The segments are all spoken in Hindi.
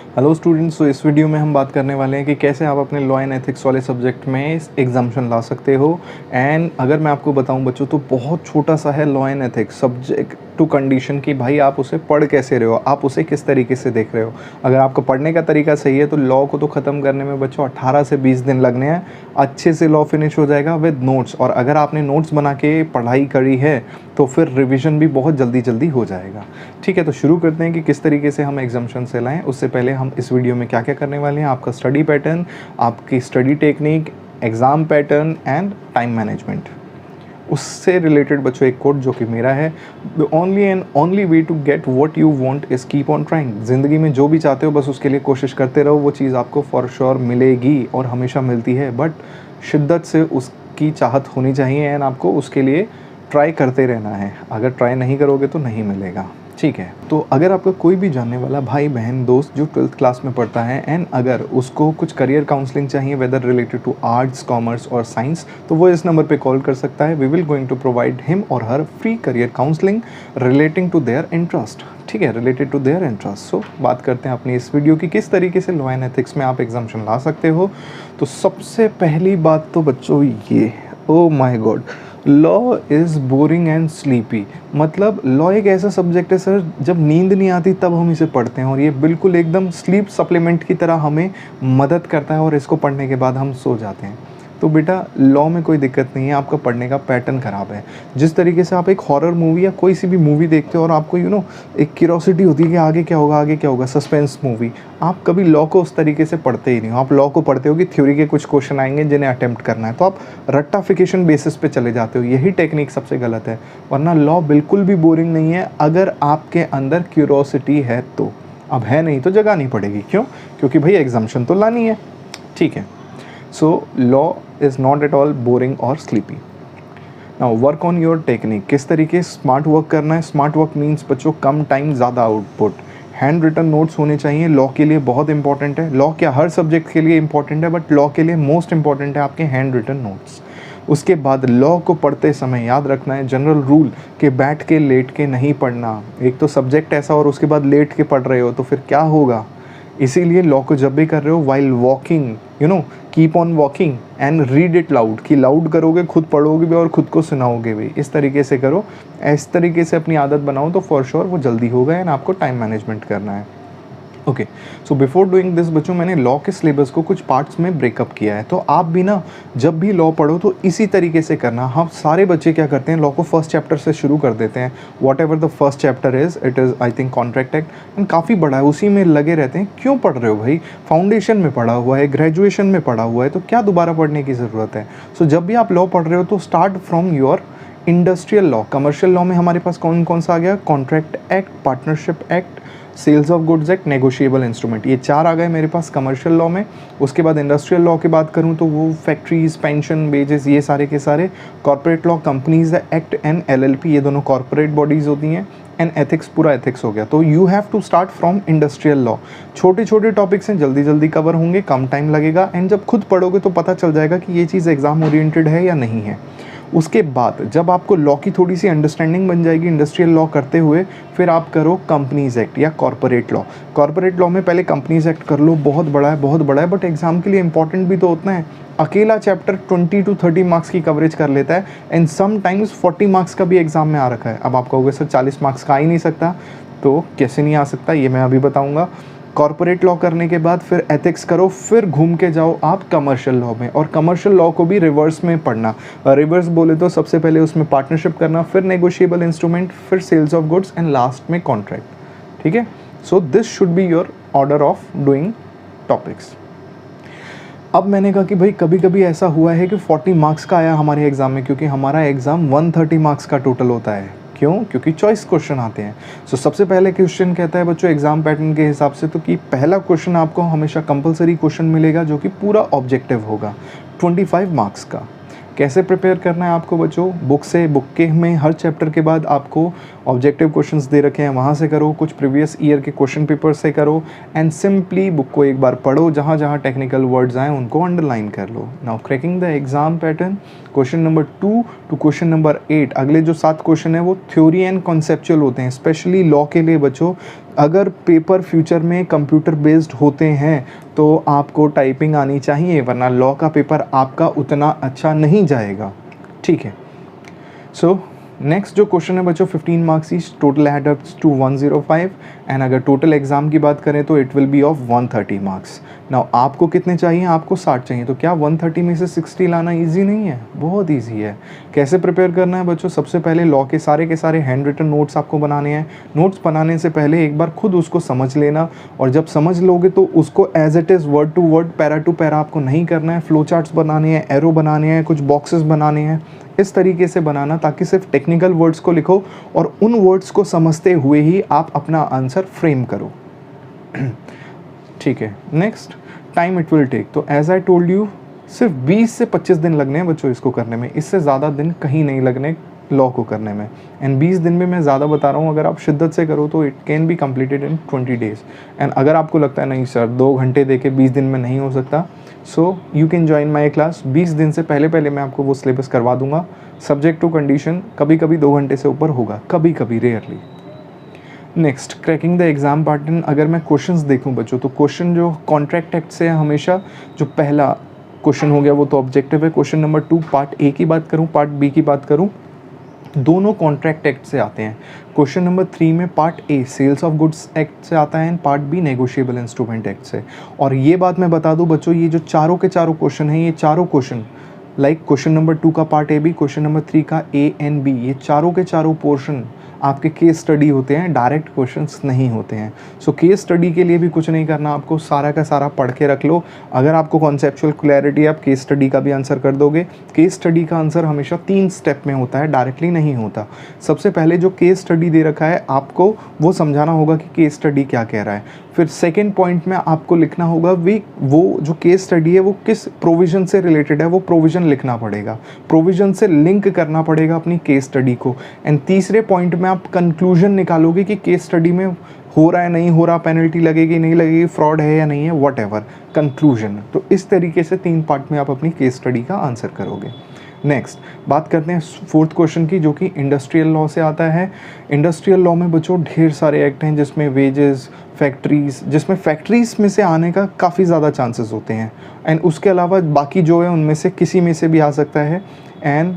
हेलो स्टूडेंट्स, तो इस वीडियो में हम बात करने वाले हैं कि कैसे आप अपने लॉ एंड एथिक्स वाले सब्जेक्ट में एग्जाम्शन ला सकते हो। एंड अगर मैं आपको बताऊं बच्चों, तो बहुत छोटा सा है law and ethics subject to condition कि भाई आप उसे पढ़ कैसे रहे हो, आप उसे किस तरीके से देख रहे हो। अगर आपका पढ़ने का तरीका सही है तो लॉ को तो ख़त्म करने में बच्चों 18 से 20 दिन लगने हैं, अच्छे से लॉ फिनिश हो जाएगा विद नोट्स। और अगर आपने नोट्स बना के पढ़ाई करी है तो फिर रिवीजन भी बहुत जल्दी जल्दी हो जाएगा। ठीक है, तो शुरू करते हैं कि किस तरीके से हम एग्जाम्शन से लाएं। उससे पहले हम इस वीडियो में क्या क्या करने वाले हैं, आपका स्टडी पैटर्न, आपकी study technique, exam pattern and time management. उससे रिलेटेड बच्चों एक कोट जो कि मेरा है, the only and only way to get what you want is keep on trying. ज़िंदगी में जो भी चाहते हो बस उसके लिए कोशिश करते रहो, वो चीज़ आपको फॉर श्योर मिलेगी और हमेशा मिलती है। बट शिद्दत से उसकी चाहत होनी चाहिए एंड आपको उसके लिए ट्राई करते रहना है। अगर ट्राई नहीं करोगे तो नहीं मिलेगा। ठीक है, तो अगर आपका कोई भी जानने वाला भाई बहन दोस्त जो 12th क्लास में पढ़ता है एंड अगर उसको कुछ करियर काउंसलिंग चाहिए whether related to arts, commerce और साइंस, तो वो इस नंबर पे कॉल कर सकता है। We will going to provide him or her free career counselling relating to their interest. ठीक है, related to their interest. So बात करते हैं अपनी इस वीडियो की किस तरीके से लॉ एंड एथिक्स में आप एग्जाम्शन ला सकते हो। तो सबसे पहली बात तो बच्चों ये, oh my God, law is boring and sleepy. मतलब लॉ एक ऐसा सब्जेक्ट है सर, जब नींद नहीं आती तब हम इसे पढ़ते हैं और ये बिल्कुल एकदम स्लीप सप्लीमेंट की तरह हमें मदद करता है और इसको पढ़ने के बाद हम सो जाते हैं। तो बेटा लॉ में कोई दिक्कत नहीं है, आपका पढ़ने का पैटर्न ख़राब है। जिस तरीके से आप एक हॉरर मूवी या कोई सी भी मूवी देखते हो और आपको एक क्यूरोसिटी होती है कि आगे क्या होगा, आगे क्या होगा, सस्पेंस मूवी, आप कभी लॉ को उस तरीके से पढ़ते ही नहीं हो। आप लॉ को पढ़ते हो कि थ्योरी के कुछ क्वेश्चन आएंगे जिन्हें अटेम्प्ट करना है, तो आप रट्टाफिकेशन बेसिस पे चले जाते हो। यही टेक्निक सबसे गलत है, वरना लॉ बिल्कुल भी बोरिंग नहीं है अगर आपके अंदर क्यूरोसिटी है तो। अब है नहीं तो जगानी पड़ेगी। क्यों? क्योंकि भाई एग्जाम्शन तो लानी है। ठीक है, so law is not at all boring or sleepy. Now work on your technique। किस तरीके स्मार्ट वर्क करना है। स्मार्ट वर्क मीन्स बच्चों कम टाइम ज़्यादा आउटपुट। हैंड रिटन नोट्स होने चाहिए, लॉ के लिए बहुत इंपॉर्टेंट है। लॉ क्या हर सब्जेक्ट के लिए इंपॉर्टेंट है, बट लॉ के लिए मोस्ट इंपॉर्टेंट है आपके हैंड रिटन नोट्स। उसके बाद लॉ को पढ़ते समय याद रखना है जनरल रूल कि बैठ के लेट के नहीं पढ़ना। एक तो सब्जेक्ट ऐसा और उसके बाद लेट के पढ़ रहे हो तो फिर क्या होगा। इसीलिए लॉ को जब भी कर रहे हो while walking, keep on walking and read it loud, कि लाउड करोगे, खुद पढ़ोगे भी और खुद को सुनाओगे भी। इस तरीके से करो, इस तरीके से अपनी आदत बनाओ तो फॉर श्योर वो जल्दी होगा एंड आपको टाइम मैनेजमेंट करना है। Okay, so before doing this बच्चों, मैंने लॉ के सिलेबस को कुछ पार्ट्स में ब्रेकअप किया है। तो आप भी जब भी लॉ पढ़ो तो इसी तरीके से करना। हम सारे बच्चे क्या करते हैं, लॉ को फर्स्ट चैप्टर से शुरू कर देते हैं। What ever the first chapter is, it is I think contract act, and काफ़ी बड़ा है, उसी में लगे रहते हैं। क्यों पढ़ रहे हो भाई? फाउंडेशन में पढ़ा हुआ है, ग्रेजुएशन में पढ़ा हुआ है, तो क्या दोबारा पढ़ने की ज़रूरत है। सो जब भी आप लॉ पढ़ रहे हो तो start from your industrial law. Commercial law में हमारे पास कौन कौन सा आ गया? Contract act, partnership act, sales of goods act, negotiable instrument, ये 4 आ गए मेरे पास कमर्शियल लॉ में। उसके बाद इंडस्ट्रियल लॉ की बात करूं तो वो फैक्ट्रीज, पेंशन, वेजेस, ये सारे के सारे। Corporate law, companies act and LLP, ये दोनों कॉर्पोरेट बॉडीज़ होती हैं। एंड एथिक्स, पूरा एथिक्स हो गया। तो you have to start from industrial law. छोटे छोटे टॉपिक्स हैं, जल्दी जल्दी कवर होंगे, कम टाइम लगेगा एंड जब खुद पढ़ोगे तो पता चल जाएगा कि ये चीज़ एग्जाम ओरिएंटेड है या नहीं है। उसके बाद जब आपको लॉ की थोड़ी सी अंडरस्टैंडिंग बन जाएगी इंडस्ट्रियल लॉ करते हुए, फिर आप करो कंपनीज एक्ट या कॉर्पोरेट लॉ। कॉर्पोरेट लॉ में पहले कंपनीज एक्ट कर लो, बहुत बड़ा है, बहुत बड़ा है, बट एग्जाम के लिए इंपॉर्टेंट भी तो उतना है। अकेला चैप्टर 20 to 30 मार्क्स की कवरेज कर लेता है एंड समटाइम्स 40 मार्क्स का भी एग्जाम में आ रखा है। अब आप कहोगे सर 40 मार्क्स का आ ही नहीं सकता, तो कैसे नहीं आ सकता ये मैं अभी बताऊँगा। कॉर्पोरेट लॉ करने के बाद फिर एथिक्स करो, फिर घूम के जाओ आप कमर्शियल लॉ में। और कमर्शियल लॉ को भी रिवर्स में पढ़ना। रिवर्स बोले तो सबसे पहले उसमें पार्टनरशिप करना, फिर नेगोशिएबल इंस्ट्रूमेंट, फिर sales of goods and last में कॉन्ट्रैक्ट। ठीक है, so this should be your order of doing topics. अब मैंने कहा कि भाई कभी कभी ऐसा हुआ है कि 40 मार्क्स का आया हमारे एग्ज़ाम में, क्योंकि हमारा एग्ज़ाम 130 मार्क्स का टोटल होता है। क्यों? क्योंकि चॉइस क्वेश्चन आते हैं। सो सबसे पहले क्वेश्चन कहता है बच्चों एग्जाम पैटर्न के हिसाब से तो कि पहला क्वेश्चन आपको हमेशा कंपलसरी क्वेश्चन मिलेगा जो कि पूरा ऑब्जेक्टिव होगा 25 मार्क्स का। कैसे प्रिपेयर करना है आपको बच्चों? बुक से, बुक के में हर चैप्टर के बाद आपको ऑब्जेक्टिव क्वेश्चंस दे रखे हैं, वहाँ से करो, कुछ प्रीवियस ईयर के क्वेश्चन पेपर से करो एंड सिंपली बुक को एक बार पढ़ो, जहाँ जहाँ टेक्निकल वर्ड्स आएँ उनको अंडरलाइन कर लो। Now cracking the exam pattern, question number 2 to question number 8, अगले जो 7 क्वेश्चन है वो थ्योरी एंड कॉन्सेप्चुअल होते हैं। स्पेशली लॉ के लिए बच्चों अगर पेपर फ्यूचर में कंप्यूटर बेस्ड होते हैं तो आपको टाइपिंग आनी चाहिए, वरना लॉ का पेपर आपका उतना अच्छा नहीं जाएगा, ठीक है। सो नेक्स्ट जो क्वेश्चन है बच्चों, 15 marks each, total add ups to 105, and अगर टोटल एग्जाम की बात करें तो it will be of 130 marks. Now आपको कितने चाहिए, आपको 60 चाहिए, तो क्या 130 में से 60 लाना इजी नहीं है? बहुत इजी है। कैसे प्रिपेयर करना है बच्चों, सबसे पहले लॉ के सारे हैंड रिटन नोट्स आपको बनाने हैं। नोट्स बनाने से पहले एक बार खुद उसको समझ लेना, और जब समझ लोगे तो उसको as it is word to word, para to para आपको नहीं करना है। फ्लो चार्ट्स बनाने हैं, एरो बनाने हैं, कुछ बॉक्सेस बनाने हैं, इस तरीके से बनाना ताकि सिर्फ टेक्निकल वर्ड्स को लिखो और उन वर्ड्स को समझते हुए ही आप अपना आंसर फ्रेम करो, ठीक है। Next, time it will take, तो एज आई टोल्ड यू सिर्फ 20 से 25 दिन लगने हैं बच्चों इसको करने में, इससे ज़्यादा दिन कहीं नहीं लगने लॉ को करने में। एंड 20 दिन में मैं ज़्यादा बता रहा हूँ, अगर आप शिद्दत से करो तो it can be completed in 20 days. And अगर आपको लगता है नहीं सर 2 घंटे दे के 20 दिन में नहीं हो सकता, so you can join my class. 20 दिन से पहले मैं आपको वो सिलेबस करवा दूंगा, सब्जेक्ट टू कंडीशन। कभी कभी 2 घंटे से ऊपर होगा, कभी कभी, rarely. Next, cracking the exam pattern. अगर मैं क्वेश्चंस देखूं बच्चों, तो क्वेश्चन जो कॉन्ट्रैक्ट एक्ट से है हमेशा, जो पहला क्वेश्चन हो गया वो तो ऑब्जेक्टिव है। क्वेश्चन नंबर 2 पार्ट ए की बात करूं, पार्ट बी की बात करूं, दोनों कॉन्ट्रैक्ट एक्ट से आते हैं। क्वेश्चन नंबर 3 में part A sales of goods act से आता है, and part B negotiable instrument act से। और ये बात मैं बता दूं बच्चों, ये जो चारों के चारों क्वेश्चन हैं, ये चारों क्वेश्चन लाइक क्वेश्चन नंबर 2 का part A B, question number 3 का ए एंड बी, ये चारों के चारों पोर्शन आपके केस स्टडी होते हैं, डायरेक्ट क्वेश्चंस नहीं होते हैं। सो केस स्टडी के लिए भी कुछ नहीं करना, आपको सारा का सारा पढ़ के रख लो। अगर आपको कॉन्सेप्चुअल क्लैरिटी है, आप केस स्टडी का भी आंसर कर दोगे। केस स्टडी का आंसर हमेशा 3 स्टेप में होता है, डायरेक्टली नहीं होता। सबसे पहले जो केस स्टडी दे रखा है आपको वो समझाना होगा कि केस स्टडी क्या कह रहा है। फिर सेकेंड पॉइंट में आपको लिखना होगा वो जो केस स्टडी है वो किस प्रोविज़न से रिलेटेड है, वो प्रोविज़न लिखना पड़ेगा, प्रोविज़न से लिंक करना पड़ेगा अपनी केस स्टडी को। एंड तीसरे पॉइंट में आप कंक्लूजन निकालोगे कि केस स्टडी में हो रहा है नहीं हो रहा, पेनल्टी लगेगी नहीं लगेगी, फ्रॉड है या नहीं है, वट एवर, कंक्लूजन। तो इस तरीके से 3 पार्ट में आप अपनी केस स्टडी का आंसर करोगे। नेक्स्ट बात करते हैं 4th क्वेश्चन की, जो कि इंडस्ट्रियल लॉ से आता है। इंडस्ट्रियल लॉ में बच्चों ढेर सारे एक्ट हैं, जिसमें वेजेस, फैक्ट्रीज़, जिसमें फैक्ट्रीज़ में से आने का काफ़ी ज़्यादा चांसेस होते हैं। एंड उसके अलावा बाकी जो है उनमें से किसी में से भी आ सकता है। एंड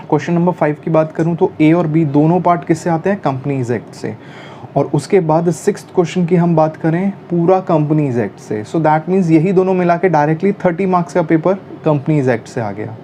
क्वेश्चन नंबर 5 की बात करूं तो ए और बी दोनों पार्ट किससे आते हैं, कंपनीज एक्ट से। और उसके बाद 6th क्वेश्चन की हम बात करें पूरा कंपनीज एक्ट से। सो दैट मीन्स यही दोनों मिला के डायरेक्टली 30 मार्क्स का पेपर कंपनीज एक्ट से आ गया।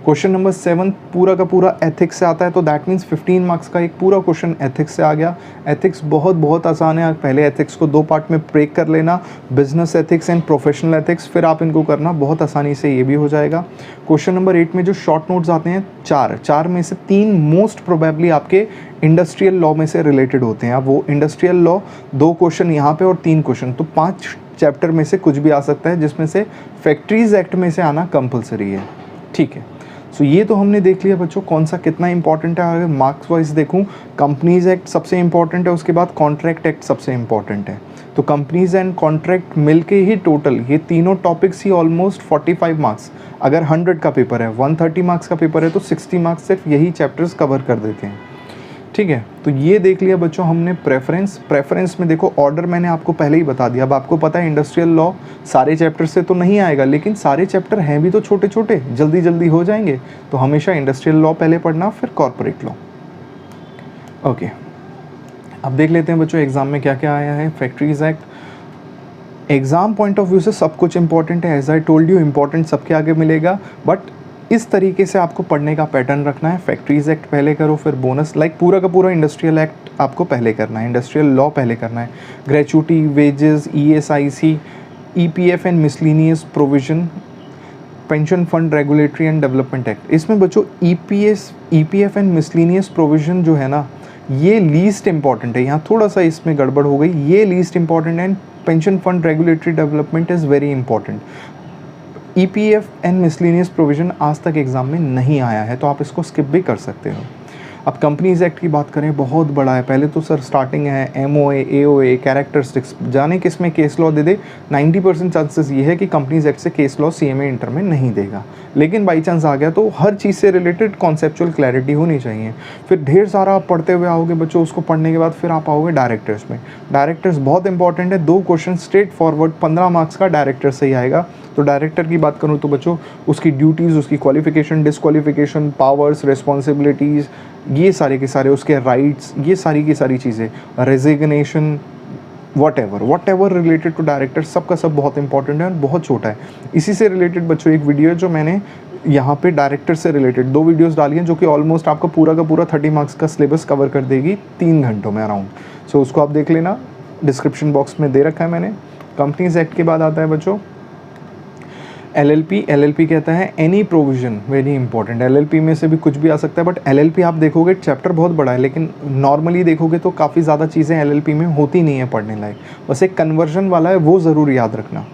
क्वेश्चन नंबर 7 पूरा का पूरा एथिक्स से आता है, तो दैट मीन्स 15 मार्क्स का एक पूरा क्वेश्चन एथिक्स से आ गया। एथिक्स बहुत आसान है, पहले एथिक्स को 2 पार्ट में ब्रेक कर लेना, business ethics and professional ethics, फिर आप इनको करना, बहुत आसानी से ये भी हो जाएगा। क्वेश्चन नंबर 8 में जो शॉर्ट नोट्स आते हैं 4 में से 3 मोस्ट प्रोबेबली आपके इंडस्ट्रियल लॉ में से रिलेटेड होते हैं। अब वो इंडस्ट्रियल लॉ 2 क्वेश्चन यहाँ पे और 3 क्वेश्चन, तो 5 चैप्टर में से कुछ भी आ सकता है, जिसमें से फैक्ट्रीज एक्ट में से आना कंपलसरी है, ठीक है। सो ये तो हमने देख लिया बच्चों कौन सा कितना इंपॉर्टेंट है। अगर मार्क्स वाइज देखूं, कंपनीज एक्ट सबसे इंपॉर्टेंट है, उसके बाद कॉन्ट्रैक्ट एक्ट सबसे इंपॉर्टेंट है। तो कंपनीज एंड कॉन्ट्रैक्ट मिलके ही टोटल ये तीनों टॉपिक्स ही ऑलमोस्ट 45 मार्क्स, अगर 100 का पेपर है, 130 मार्क्स का पेपर है, तो 60 मार्क्स सिर्फ यही चैप्टर्स कवर कर देते हैं, ठीक है। तो ये देख लिया बच्चों हमने प्रेफरेंस में देखो ऑर्डर मैंने आपको पहले ही बता दिया। अब आपको पता है इंडस्ट्रियल लॉ सारे चैप्टर से तो नहीं आएगा, लेकिन सारे चैप्टर हैं भी तो छोटे छोटे, जल्दी हो जाएंगे। तो हमेशा इंडस्ट्रियल लॉ पहले पढ़ना, फिर कॉर्पोरेट लॉ। ओके, अब देख लेते हैं बच्चों एग्जाम में क्या क्या आया है। Factories act exam point of view से सब कुछ इंपॉर्टेंट है, as I told you important सबके आगे मिलेगा, बट इस तरीके से आपको पढ़ने का पैटर्न रखना है। फैक्ट्रीज एक्ट पहले करो, फिर बोनस, लाइक पूरा का पूरा इंडस्ट्रियल एक्ट आपको पहले करना है, इंडस्ट्रियल लॉ पहले करना है, gratuity, wages, ESIC, EPF and miscellaneous provision, pension fund regulatory and development act. इसमें बच्चों EPF एंड मिसलिनियस प्रोविजन जो है ना, ये लीस्ट इंपॉर्टेंट है। यहाँ थोड़ा सा इसमें गड़बड़ हो गई, ये लीस्ट इंपॉर्टेंट है। Pension fund regulatory development is very important. EPF and miscellaneous provision आज तक एग्जाम में नहीं आया है, तो आप इसको स्किप भी कर सकते हो। अब कंपनीज एक्ट की बात करें, बहुत बड़ा है। पहले तो सर स्टार्टिंग है MOA, AOA, कैरेक्टरिस्टिक्स, जाने किस में केस लॉ दे दे। 90% चांसेस ये है कि कंपनीज एक्ट से केस लॉ CMA इंटर में नहीं देगा, लेकिन बाई चांस आ गया तो हर चीज़ से रिलेटेड कॉन्सेप्चुअल क्लैरिटी होनी चाहिए। फिर ढेर सारा आप पढ़ते हुए आओगे बच्चों, उसको पढ़ने के बाद फिर आप आओगे डायरेक्टर्स में। डायरेक्टर्स बहुत इंपॉर्टेंट है, 2 क्वेश्चन स्ट्रेट फॉरवर्ड 15 मार्क्स का डायरेक्टर से ही आएगा। तो डायरेक्टर की बात करूँ तो बच्चों, उसकी ड्यूटीज़, उसकी क्वालिफिकेशन, डिसक्वालिफिकेशन, पावर्स, रिस्पॉन्सिबिलिटीज़, ये सारे के सारे, उसके राइट्स, ये सारी की सारी चीज़ें, resignation, whatever related to director, सबका सब बहुत इंपॉर्टेंट है और बहुत छोटा है। इसी से रिलेटेड बच्चों एक वीडियो है जो मैंने यहाँ पे डायरेक्टर से रिलेटेड 2 वीडियोस डाली हैं, जो कि ऑलमोस्ट आपका पूरा का पूरा 30 मार्क्स का सिलेबस कवर कर देगी 3 घंटों में अराउंड। सो उसको आप देख लेना, डिस्क्रिप्शन बॉक्स में दे रखा है मैंने। कंपनीज एक्ट के बाद आता है बच्चों LLP कहता है any provision, very important. LLP में से भी कुछ भी आ सकता है, बट LLP आप देखोगे चैप्टर बहुत बड़ा है, लेकिन नॉर्मली देखोगे तो काफ़ी ज़्यादा चीज़ें LLP में होती नहीं है पढ़ने लायक। बस एक कन्वर्जन वाला है, वो ज़रूर याद रखना,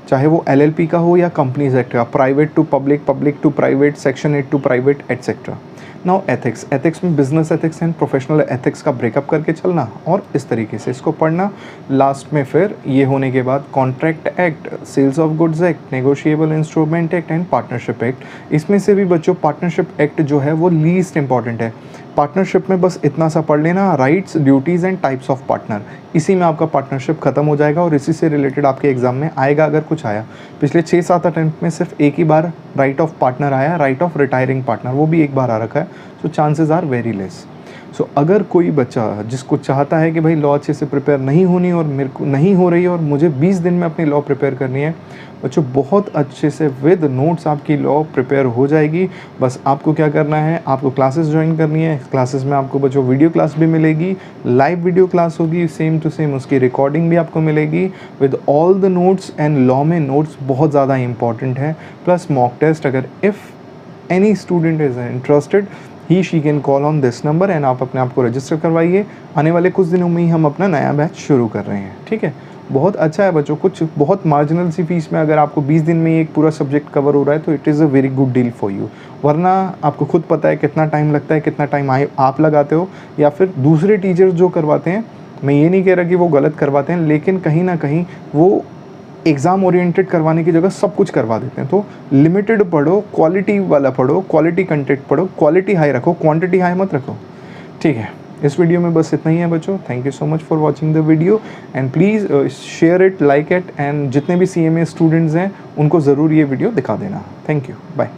चाहे वो LLP का हो या कंपनीज एक्ट का, private to public, public to private, section 8 to private, etcetera. Now ethics में business ethics and professional ethics का ब्रेकअप करके चलना और इस तरीके से इसको पढ़ना। लास्ट में फिर ये होने के बाद contract act, sales of goods act, negotiable instrument act and partnership act. इसमें से भी बच्चों पार्टनरशिप एक्ट जो है वो लीस्ट इंपॉर्टेंट है। पार्टनरशिप में बस इतना सा पढ़ लेना, rights, duties and types of partner, इसी में आपका पार्टनरशिप खत्म हो जाएगा और इसी से रिलेटेड आपके एग्जाम में आएगा अगर कुछ आया। पिछले 6-7 अटेम्प्ट में सिर्फ एक ही बार राइट ऑफ पार्टनर आया, राइट ऑफ रिटायरिंग पार्टनर, वो भी एक बार आ रखा है। So chances are very less. So अगर कोई बच्चा जिसको चाहता है कि भाई लॉ अच्छे से प्रिपेयर नहीं होनी और मेरे को नहीं हो रही है और मुझे 20 दिन में अपनी लॉ प्रिपेयर करनी है, बच्चों बहुत अच्छे से विद नोट्स आपकी लॉ प्रिपेयर हो जाएगी। बस आपको क्या करना है, आपको क्लासेस ज्वाइन करनी है। क्लासेस में आपको बच्चों वीडियो क्लास भी मिलेगी, लाइव वीडियो क्लास होगी, सेम टू सेम उसकी रिकॉर्डिंग भी आपको मिलेगी with all the notes. And law में नोट्स बहुत ज़्यादा इंपॉर्टेंट है, प्लस मॉक टेस्ट। अगर if any student is interested, he she can call on this number and आप अपने आप को रजिस्टर करवाइए। आने वाले कुछ दिनों में ही हम अपना नया बैच शुरू कर रहे हैं, ठीक है। बहुत अच्छा है बच्चों, कुछ बहुत मार्जिनल सी फीस में अगर आपको 20 दिन में एक पूरा सब्जेक्ट कवर हो रहा है तो it is a very good deal for you. वरना आपको खुद पता है कितना टाइम लगता है, कितना टाइम आप लगाते हो या फिर दूसरे टीचर्स जो करवाते हैं। मैं ये नहीं कह रहा कि वो गलत करवाते हैं, लेकिन कहीं ना कहीं वो एग्ज़ाम ओरिएंटेड करवाने की जगह सब कुछ करवा देते हैं। तो लिमिटेड पढ़ो, क्वालिटी वाला पढ़ो, क्वालिटी कंटेंट पढ़ो, क्वालिटी हाई रखो, क्वांटिटी हाई मत रखो, ठीक है। इस वीडियो में बस इतना ही है बच्चों। Thank you so much for watching the video and please share it, like it, and जितने भी CMA स्टूडेंट्स हैं उनको ज़रूर ये वीडियो दिखा देना। Thank you, bye.